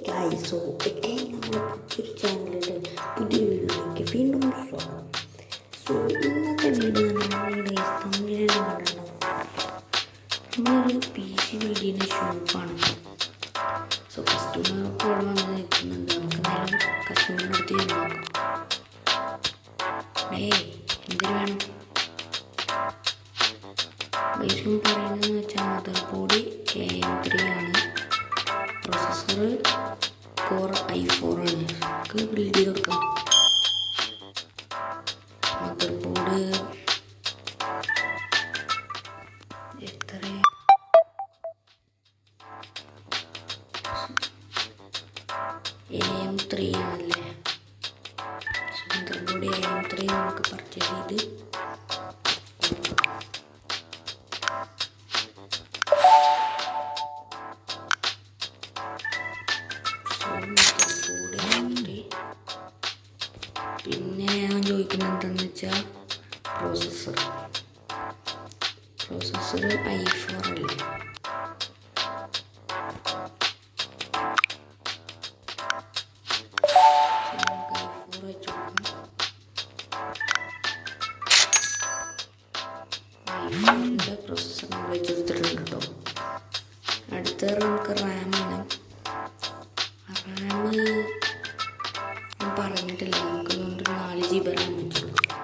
Guys so again നമ്മുടെ പുതിയൊരു ചാനലിൻ്റെ പുതിയൊരു വീഡിയോയിലേക്ക് വീണ്ടും സ്വാഗതം. സോ ഇന്നത്തെ വീഡിയോ നമ്മളിവിടെ തമിഴിൽ കണ്ടിട്ടുണ്ടാവും. നമ്മളൊരു പി സി ബിൽഡിൻ്റെ ഷോപ്പാണ്. സോ കസ്റ്റമർ കോൾ വന്ന് നിൽക്കുന്നുണ്ട്. നമുക്ക് എന്തായാലും കസ്റ്റമറിൻ്റെ അടുത്ത് നോക്കാം. എന്തിനു വേണം ബൈസും പറയുന്നതെന്ന് വെച്ചാൽ മദർ ബോർഡ് AM3 ആണ്, പ്രോസസ്സർ കോർ i4 ആണ്. നമുക്ക് ബിൽഡ് ചെയ്ത് കൊടുക്കാം. മദർ ബോർഡ് എത്ര AM3 ആണല്ലേ. മദർ ബോർഡ് AM3 നമുക്ക് പർച്ചേസ് ചെയ്ത് പിന്നെ ഞാൻ ചോദിക്കുന്നത് എന്താണെന്ന് വെച്ചാൽ പ്രോസസ്സർ i4 അല്ലേ. പ്രോസസ്സർ നമ്മൾ വെച്ച് കൊടുത്തിട്ടുണ്ട് കേട്ടോ. അടുത്ത നമുക്ക് റാമാണ്. റാം ഞാൻ പറഞ്ഞിട്ടില്ല, നമുക്ക് 4 GB റാം വെച്ച് കൊടുക്കാം.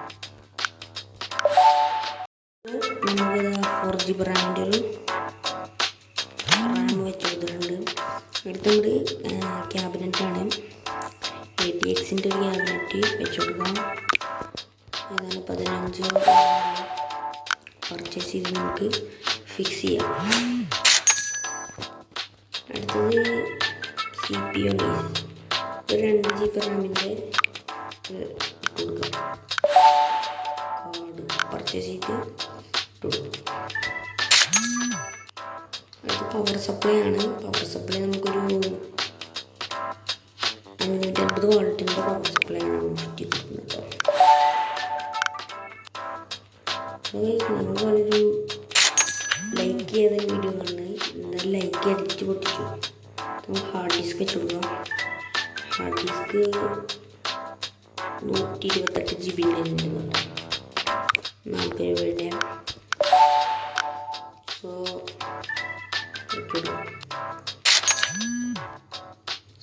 നമുക്ക് 4 GB റാമിൻ്റെ ഒരു റാം വെച്ച് കൊടുത്തിട്ടുണ്ട്. അടുത്ത നമ്മുടെ ക്യാബിനറ്റാണ്. ATXൻ്റെ ഒരു ക്യാബിനറ്റ് വെച്ച് കൊടുക്കാം. ഏതാണ് 15 പർച്ചേസ് ചെയ്ത് നമുക്ക് ഫിക്സ് ചെയ്യാം. അടുത്തത് CPU ആണ്. ഒരു 2 GB റാമിൻ്റെ കൊടുക്കാം. കാർഡ് പർച്ചേസ് ചെയ്ത് കൊടുക്കും. അടുത്ത് പവർ സപ്ലൈ ആണ്. പവർ സപ്ലൈ നമുക്കൊരു 550 വോൾട്ടിൻ്റെ പവർ സപ്ലൈ ആണ് ഫിറ്റ് ചെയ്തിട്ടുണ്ട്. നിങ്ങൾ വളരെ ലൈക്ക് ചെയ്ത വീഡിയോ കണ്ട് എന്തായാലും ലൈക്ക് അടിച്ച് പൊട്ടിച്ചു. നമുക്ക് ഹാർഡ് ഡിസ്ക് വെച്ച് കൊടുക്കാം. ഹാർഡ് ഡിസ്ക് 128 GB ഉണ്ട്. 40 രൂപയുടെ.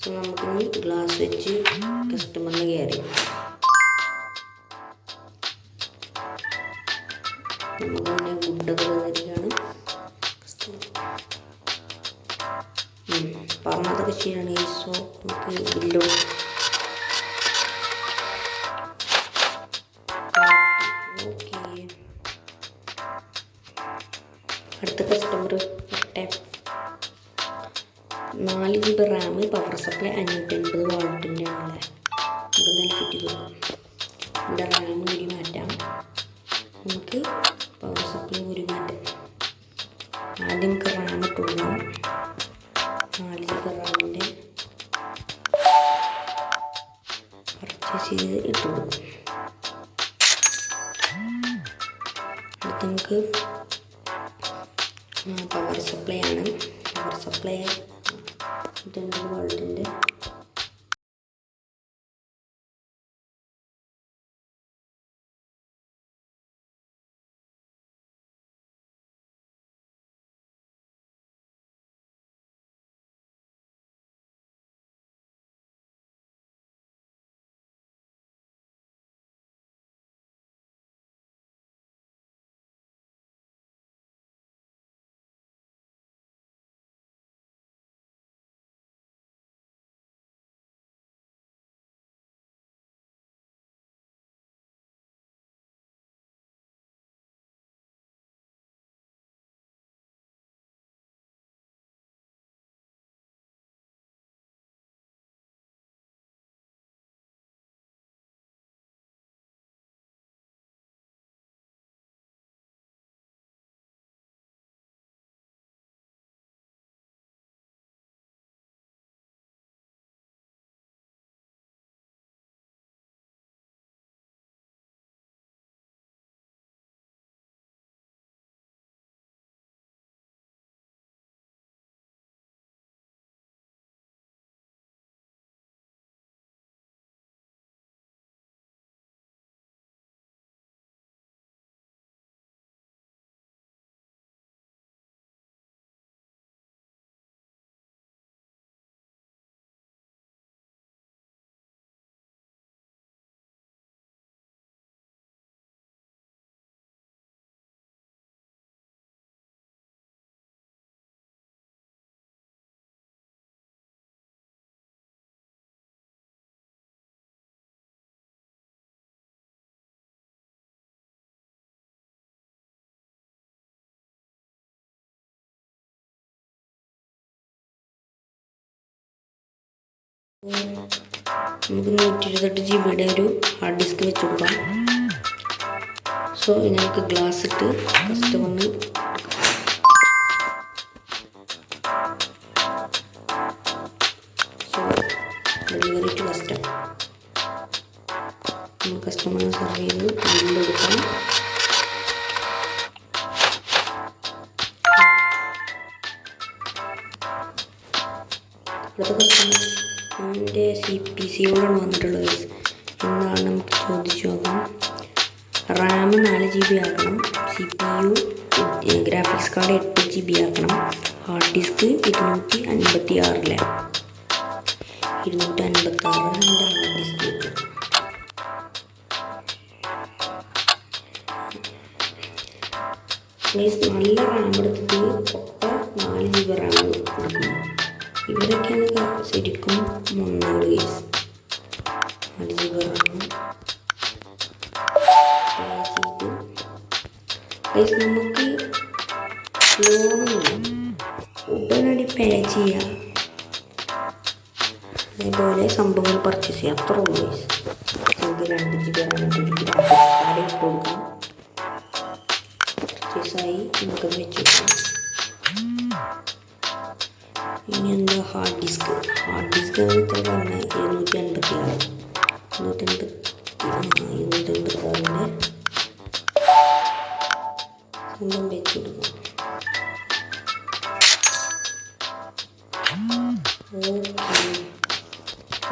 സോ നമുക്കിനി ഗ്ലാസ് വെച്ച് കസ്റ്റമറിന് കയറി നമുക്കങ്ങനെ ഫുഡൊക്കെ തന്നിരിക്കുകയാണ്. പറഞ്ഞതൊക്കെ ശരിയാണ്. സോ നമുക്ക് ബില്ലും ഓക്കെ. അടുത്ത customer 4 GB Ram, power supply 550 വോൾട്ടിൻ്റെ ആണല്ലേ. നമുക്ക് എന്തായാലും ഫിറ്റ് ചെയ്ത് കൊടുക്കാം. എൻ്റെ റാം കൂടി മാറ്റാം. നമുക്ക് പവർ സപ്ലൈ കൂടി മാറ്റാം. ആദ്യം നമുക്ക് റാം ഇട്ട് കൊടുക്കാം. 4 GB റാമിൻ്റെ പർച്ചേസ് ചെയ്ത് ഇട്ട് കൊടുക്കും. അടുത്ത് നമുക്ക് പവർ സപ്ലൈ ആണ്. പവർ സപ്ലൈ 200 വോൾട്ടിൻ്റെ നമുക്ക് 128 GB ഒരു ഹാർഡ് ഡിസ്ക് വെച്ച് കൊടുക്കാം. സോ ഞങ്ങൾക്ക് ഗ്ലാസ് ഇട്ട് ഫസ്റ്റ് ഒന്ന് ഡെലിവറി ടു കസ്റ്റമർ. നമ്മൾ കസ്റ്റമറിനെ സെർവ് ചെയ്ത് ബില്ല് കൊടുക്കാം. അടുത്ത കസ്റ്റമർ എൻ്റെ PC കൊണ്ടാണ് വന്നിട്ടുള്ളത്. എന്നാണ് നമുക്ക് ചോദിച്ചു നോക്കാം. റാം 4 GB ആക്കണം, CPU ഗ്രാഫിക്സ് കാർഡ് 8 GB ആക്കണം, ഹാർഡ് ഡിസ്ക് 256 ഹാർഡ് ഡിസ്ക്. നല്ല റാം എടുത്തിട്ട് 4 GB റാം കൊടുക്കണം. ഇവരൊക്കെയാണ് ശരിക്കും 4 GB റാം നമുക്ക് ലോണൊന്നുമില്ല, ഉടനടി പേ ചെയ്യാം. അതേപോലെ സംഭവങ്ങൾ പർച്ചേസ് ചെയ്യാം. അത്ര ഉള്ളൂ. നമുക്ക് 2 GB റാം ഇട്ട് കൊടുക്കാം. പർച്ചേസായി നമുക്കത് വെച്ച് കൊടുക്കാം. ഇനി എന്താ ഹാർഡ് ഡിസ്ക് ഇത്ര പറഞ്ഞാൽ 256 സ്വന്തം വെച്ച് കൊടുക്കാം.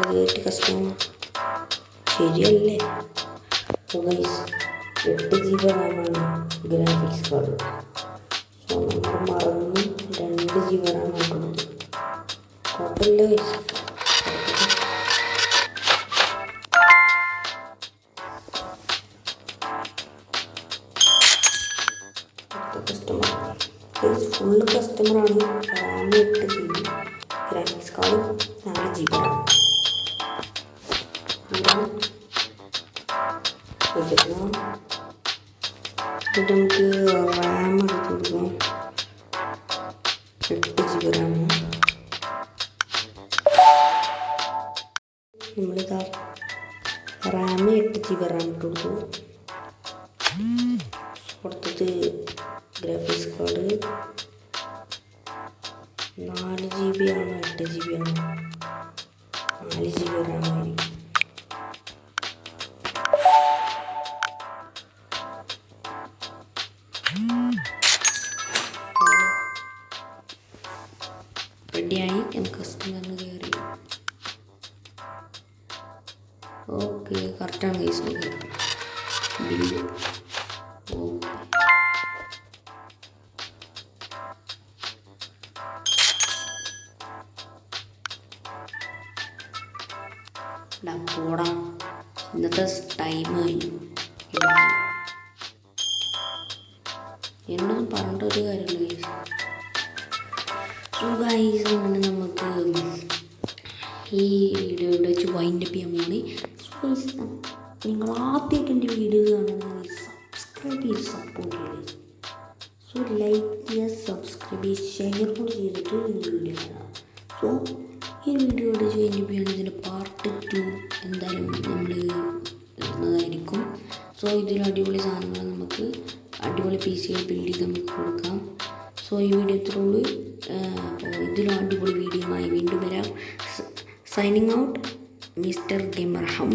ഓക്കെ, കസ്റ്റമർ ശരിയല്ലേ? 8 GB റാമാണ് ഗ്രാഫിക്സ് കാർഡ്. സോ നമ്മൾ മറന്ന് 2 GB റാം കൊടുത്തു. കുഴപ്പമില്ല. കസ്റ്റമർ ഫുള്ള് കസ്റ്റമറാണ്. Ram 8 GB, graphics card 4 GB Ram. എന്നിട്ട് നമുക്ക് റാം എടുത്ത് കൊടുക്കാം. 8 GB റാം. നമ്മളിതാ റാം 8 GB റാം ഇട്ട് കൊടുത്തു. കൊടുത്തിട്ട് ഗ്രാഫിക്സ് കാർഡ് 4 GB ആണോ 8 GB ആണോ? 4 GB റാം ആയിരിക്കും. റെഡിയായി. നമുക്ക് കസ്റ്റമറിന് കയറി. ഓക്കെ, കറക്റ്റാണ് ഗൈസ്. ബില്ല് പോടാ, ഇന്നത്തെ ടൈം കഴിഞ്ഞു. എന്നൊന്നും പറഞ്ഞിട്ട് ഒരു കാര്യമില്ല ഗൈസ്. അങ്ങനെ നമുക്ക് ഈ വീഡിയോയുടെ വെച്ച് വൈൻഡപ്പ് ചെയ്യാൻ പോണി. നിങ്ങൾ ആദ്യമായിട്ട് എൻ്റെ വീഡിയോ കാണുന്നത് സബ്സ്ക്രൈബ് ചെയ്ത് സപ്പോർട്ട് ചെയ്യണം. സോ ലൈക്ക് ചെയ്യുക, സബ്സ്ക്രൈബ് ചെയ്യുക, ഷെയർ കൂടി ചെയ്തിട്ട് നിങ്ങൾ വീഡിയോ കാണാം. സോ ഈ വീഡിയോയുടെ വൈൻഡപ്പ് ചെയ്യണം. ഇതിൻ്റെ പാർട്ട് 2 എന്തായാലും നമ്മൾ ഇടുന്നതായിരിക്കും. സോ ഇതിൽ അടിപൊളി സാധനങ്ങൾ നമുക്ക് അടിപൊളി PC ബിൽഡ് ചെയ്ത് നമുക്ക് കൊടുക്കാം. സോ ഈ വീഡിയോ ഇത്രയുള്ളൂ. അപ്പോൾ ഇതിലും അടിപൊളി വീഡിയോയുമായി വീണ്ടും വരാം. സൈനിങ് ഔട്ട്, മിസ്റ്റർ ഗെയിമർ ഹം.